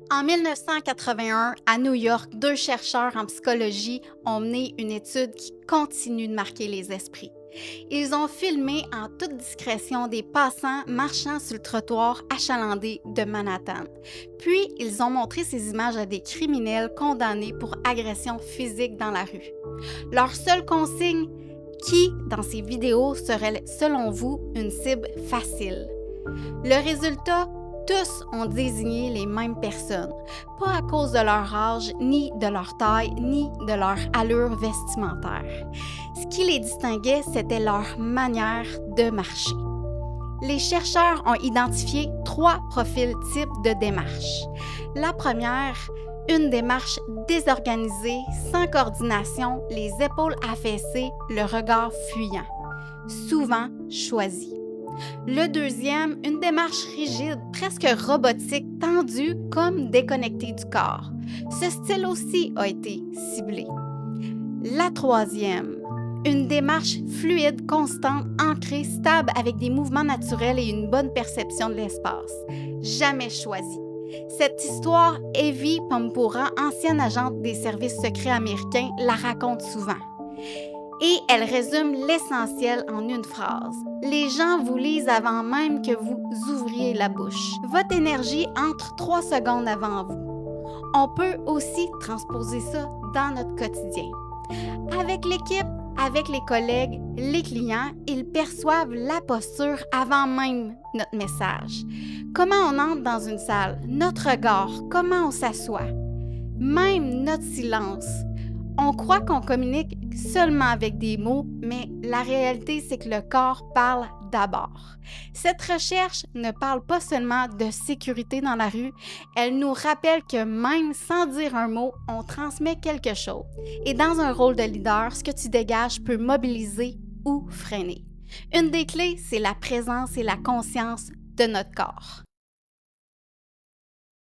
En 1981, à New York, deux chercheurs en psychologie ont mené une étude qui continue de marquer les esprits. Ils ont filmé en toute discrétion des passants marchant sur le trottoir achalandé de Manhattan. Puis, ils ont montré ces images à des criminels condamnés pour agression physique dans la rue. Leur seule consigne: qui, dans ces vidéos, serait, selon vous, une cible facile? Le résultat: tous ont désigné les mêmes personnes, pas à cause de leur âge, ni de leur taille, ni de leur allure vestimentaire. Ce qui les distinguait, c'était leur manière de marcher. Les chercheurs ont identifié 3 profils types de démarche. La première, une démarche désorganisée, sans coordination, les épaules affaissées, le regard fuyant, souvent choisi. Le deuxième, une démarche rigide, presque robotique, tendue comme déconnectée du corps. Ce style aussi a été ciblé. La troisième, une démarche fluide, constante, ancrée, stable, avec des mouvements naturels et une bonne perception de l'espace. Jamais choisie. Cette histoire, Evie Pompora, ancienne agente des services secrets américains, la raconte souvent. Et elle résume l'essentiel en une phrase. Les gens vous lisent avant même que vous ouvriez la bouche. Votre énergie entre 3 secondes avant vous. On peut aussi transposer ça dans notre quotidien. Avec l'équipe, avec les collègues, les clients, ils perçoivent la posture avant même notre message. Comment on entre dans une salle, notre regard, comment on s'assoit, même notre silence. On croit qu'on communique seulement avec des mots, mais la réalité, c'est que le corps parle d'abord. Cette recherche ne parle pas seulement de sécurité dans la rue, elle nous rappelle que même sans dire un mot, on transmet quelque chose. Et dans un rôle de leader, ce que tu dégages peut mobiliser ou freiner. Une des clés, c'est la présence et la conscience de notre corps.